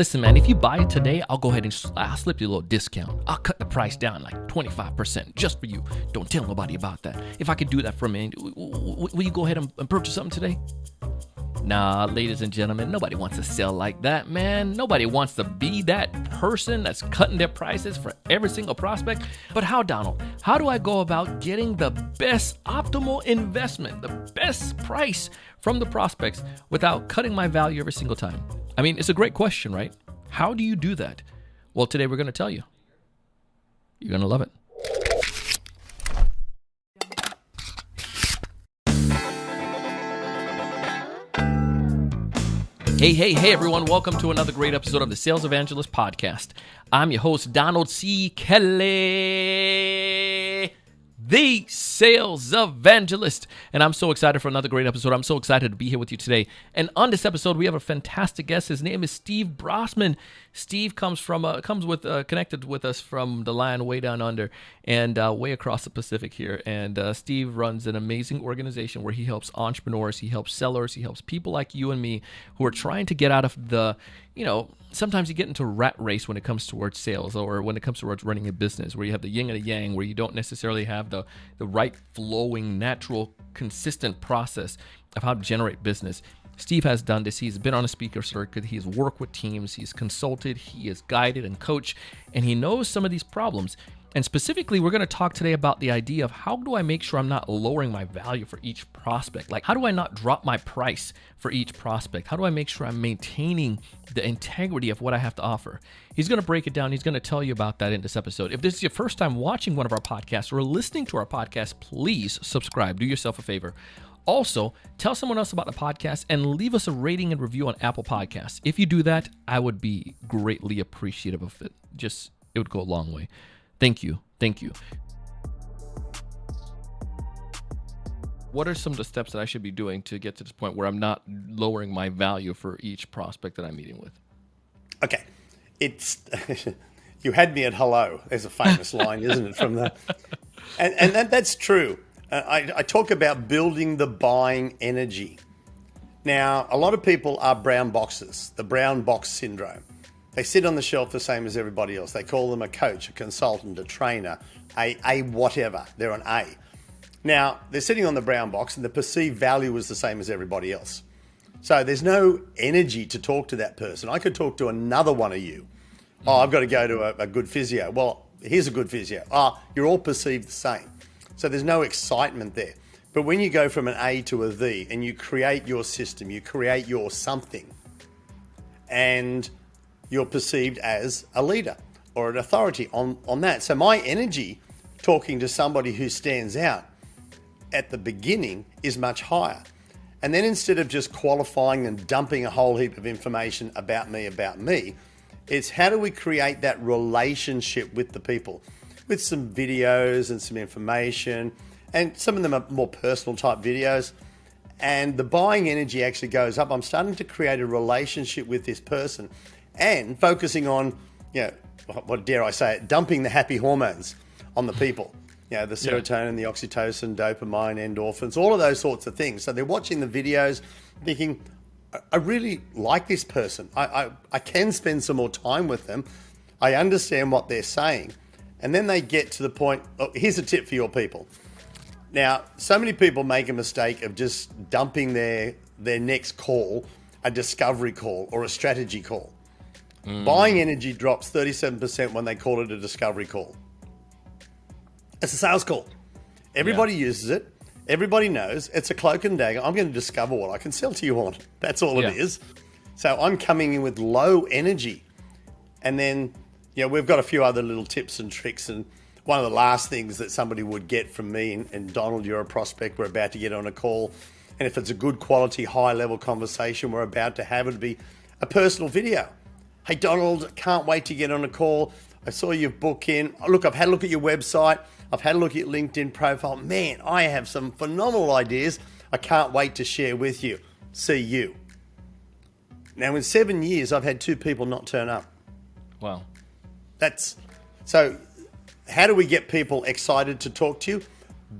Listen, man, if you buy it today, I'll go ahead and I'll slip you a little discount. I'll cut the price down like 25% just for you. Don't tell nobody about that. If I could do that for me, will you go ahead and purchase something today? Nah, ladies and gentlemen, nobody wants to sell like that, man. Nobody wants to be that person that's cutting their prices for every single prospect. But how, Donald? How do I go about getting the best optimal investment, the best price from the prospects without cutting my value every single time? I mean, it's a great question, right? How do you do that? Well, today we're going to tell you. You're going to love it. Hey, everyone. Welcome to another great episode of the Sales Evangelist Podcast. I'm your host, Donald C. Kelly, the Sales Evangelist. And I'm so excited for another great episode. I'm so excited to be here with you today. And on this episode, we have a fantastic guest. His name is Steve Brossman. Steve connected with us from the line way down under and way across the Pacific here. And Steve runs an amazing organization where he helps entrepreneurs, he helps sellers, he helps people like you and me who are trying to get out of the, sometimes you get into a rat race when it comes towards sales or when it comes towards running a business where you have the yin and the yang, where you don't necessarily have the right flowing, natural, consistent process of how to generate business. Steve has done this. He's been on a speaker circuit. He's worked with teams. He's consulted. He has guided and coached, and he knows some of these problems. And specifically, we're going to talk today about the idea of how do I make sure I'm not lowering my value for each prospect? Like, how do I not drop my price for each prospect? How do I make sure I'm maintaining the integrity of what I have to offer? He's going to break it down. He's going to tell you about that in this episode. If this is your first time watching one of our podcasts or listening to our podcast, please subscribe. Do yourself a favor. Also, tell someone else about the podcast and leave us a rating and review on Apple Podcasts. If you do that, I would be greatly appreciative of it. It would go a long way. Thank you. What are some of the steps that I should be doing to get to this point where I'm not lowering my value for each prospect that I'm meeting with? Okay. You had me at hello. There's a famous line, isn't it, from that? And that's true. I talk about building the buying energy. Now, a lot of people are brown boxes, the brown box syndrome. They sit on the shelf the same as everybody else. They call them a coach, a consultant, a trainer, a whatever. They're an A. Now, they're sitting on the brown box and the perceived value is the same as everybody else. So there's no energy to talk to that person. I could talk to another one of you. Oh, I've got to go to a good physio. Well, here's a good physio. You're all perceived the same. So there's no excitement there. But when you go from an A to a Z and you create your system, you create your something, and you're perceived as a leader or an authority on that. So my energy talking to somebody who stands out at the beginning is much higher. And then instead of just qualifying and dumping a whole heap of information about me, it's how do we create that relationship with the people with some videos and some information, and some of them are more personal type videos. And the buying energy actually goes up. I'm starting to create a relationship with this person and focusing on, what dare I say it, dumping the happy hormones on the people. The serotonin, the oxytocin, dopamine, endorphins, all of those sorts of things. So they're watching the videos thinking, I really like this person. I can spend some more time with them. I understand what they're saying. And then they get to the point, here's a tip for your people. Now, so many people make a mistake of just dumping their next call, a discovery call or a strategy call. Buying energy drops 37% when they call it a discovery call. It's a sales call. Everybody uses it. Everybody knows it's a cloak and dagger. I'm going to discover what I can sell to you on. That's all it is. So I'm coming in with low energy. And then, we've got a few other little tips and tricks. And one of the last things that somebody would get from me, and Donald, you're a prospect, we're about to get on a call. And if it's a good quality, high level conversation we're about to have, it'd be a personal video. Hey, Donald, can't wait to get on a call. I saw you book in. Look, I've had a look at your website. I've had a look at your LinkedIn profile. Man, I have some phenomenal ideas. I can't wait to share with you. See you. Now, in 7 years, I've had 2 people not turn up. Wow. So how do we get people excited to talk to you?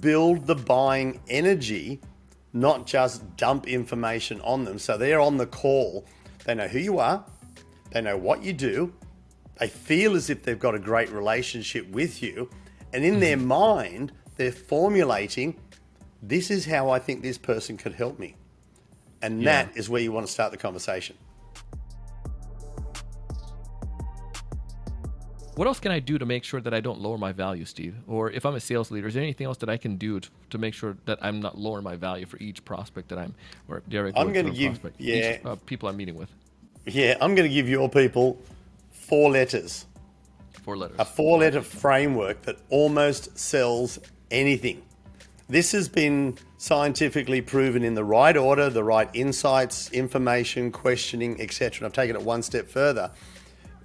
Build the buying energy, not just dump information on them. So they're on the call. They know who you are. They know what you do. They feel as if they've got a great relationship with you. And in their mind, they're formulating, this is how I think this person could help me. And that is where you want to start the conversation. What else can I do to make sure that I don't lower my value, Steve? Or if I'm a sales leader, is there anything else that I can do to make sure that I'm not lowering my value for each prospect that I'm going to give each, people I'm meeting with? Yeah, I'm going to give your people 4 letters. 4 letters. A 4-letter framework that almost sells anything. This has been scientifically proven in the right order, the right insights, information, questioning, etc. And I've taken it one step further,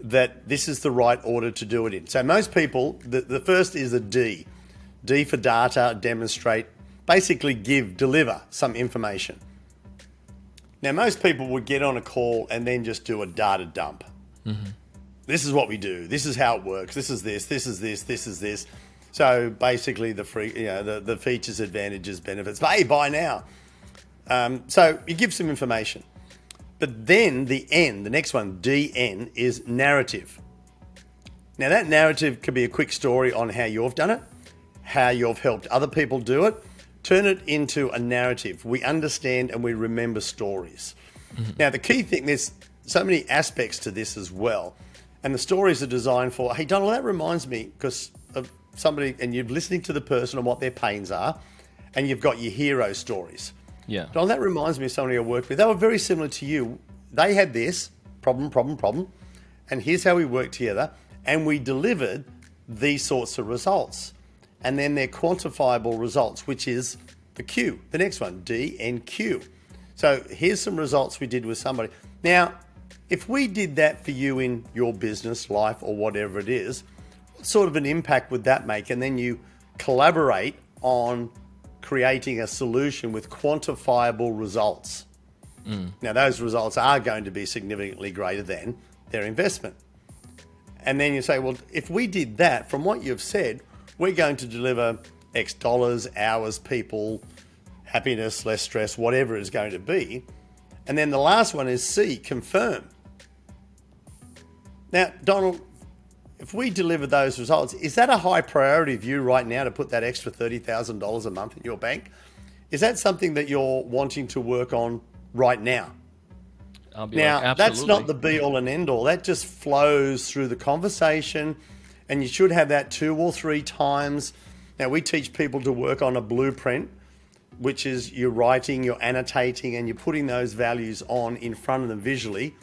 that this is the right order to do it in. So most people, the first is a D. D for data, demonstrate, basically deliver some information. Now, most people would get on a call and then just do a data dump. Mm-hmm. This is what we do. This is how it works. This is this. This is this. This is this. So basically, the features, advantages, benefits. But hey, buy now. So you give some information, but then the N, the next one, DN, is narrative. Now that narrative could be a quick story on how you've done it, how you've helped other people do it. Turn it into a narrative. We understand and we remember stories. Mm-hmm. Now, the key thing, there's so many aspects to this as well. And the stories are designed for, hey, Donald, that reminds me because of somebody, and you're listening to the person and what their pains are, and you've got your hero stories. Yeah. Donald, that reminds me of somebody I worked with. They were very similar to you. They had this problem, and here's how we worked together, and we delivered these sorts of results. And then they're quantifiable results, which is the Q, the next one, D and Q. So here's some results we did with somebody. Now, if we did that for you in your business, life, or whatever it is, what sort of an impact would that make? And then you collaborate on creating a solution with quantifiable results. Now, those results are going to be significantly greater than their investment. And then you say, well, if we did that, from what you've said, we're going to deliver X dollars, hours, people, happiness, less stress, whatever it's going to be. And then the last one is C, confirm. Now, Donald, if we deliver those results, is that a high priority of you right now to put that extra $30,000 a month in your bank? Is that something that you're wanting to work on right now? Now, that's not the be all and end all. That just flows through the conversation, and you should have that 2 or 3 times. Now, we teach people to work on a blueprint, which is you're writing, you're annotating, and you're putting those values on in front of them visually.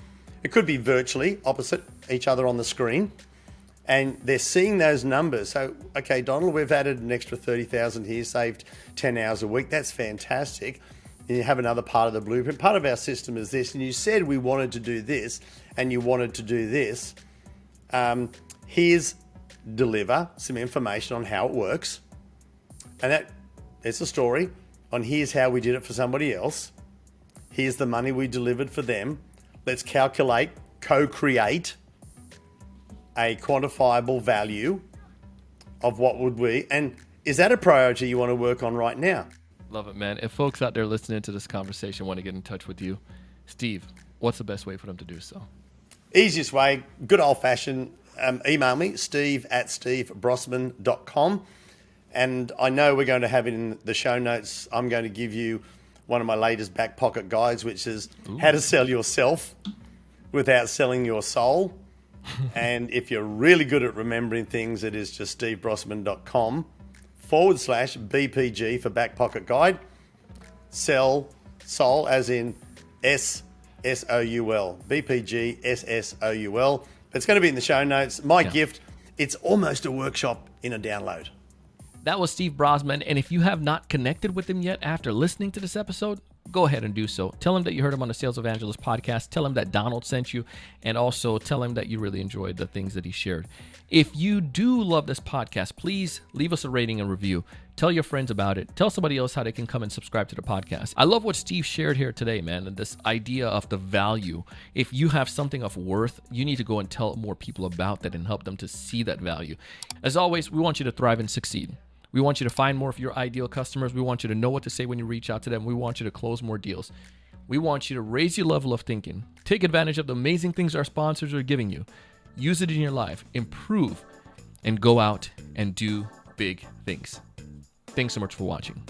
It could be virtually opposite each other on the screen, and they're seeing those numbers. So, okay, Donald, we've added an extra 30,000 here, saved 10 hours a week. That's fantastic. And you have another part of the blueprint. Part of our system is this, and you said we wanted to do this, and you wanted to do this. Here's deliver some information on how it works, and it's a story on here's how we did it for somebody else. Here's the money we delivered for them. Let's calculate, co-create a quantifiable value of what would we, and is that a priority you want to work on right now? Love it, man. If folks out there listening to this conversation want to get in touch with you, Steve, what's the best way for them to do so? Easiest way, good old-fashioned, email me, steve@stevebrossman.com. And I know we're going to have it in the show notes. I'm going to give you one of my latest back pocket guides, which is how to sell yourself without selling your soul. And if you're really good at remembering things, it is just stevebrossman.com/BPG for back pocket guide. Sell soul as in SSOUL. BPG SSOUL. It's going to be in the show notes. My gift, it's almost a workshop in a download. That was Steve Brossman, and if you have not connected with him yet after listening to this episode, go ahead and do so. Tell him that you heard him on the Sales Evangelist podcast. Tell him that Donald sent you, and also tell him that you really enjoyed the things that he shared. If you do love this podcast, please leave us a rating and review. Tell your friends about it. Tell somebody else how they can come and subscribe to the podcast. I love what Steve shared here today, man, and this idea of the value. If you have something of worth, you need to go and tell more people about that and help them to see that value. As always, we want you to thrive and succeed. We want you to find more of your ideal customers. We want you to know what to say when you reach out to them. We want you to close more deals. We want you to raise your level of thinking, take advantage of the amazing things our sponsors are giving you, use it in your life, improve, and go out and do big things. Thanks so much for watching.